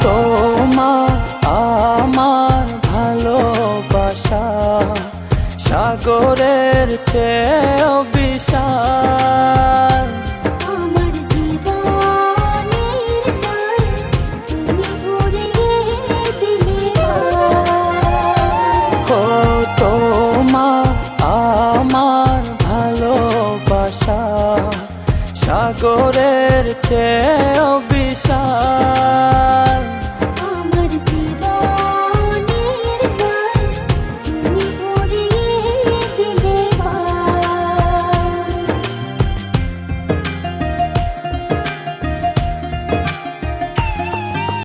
তোমার আমার ভালোবাসা সাগরের চেয়েও বিশাল। আমার জীবনের গান তুমি ভরিয়ে দিলে। ও তোমার আমার ভালোবাসা সাগরের চেয়েও বিশাল।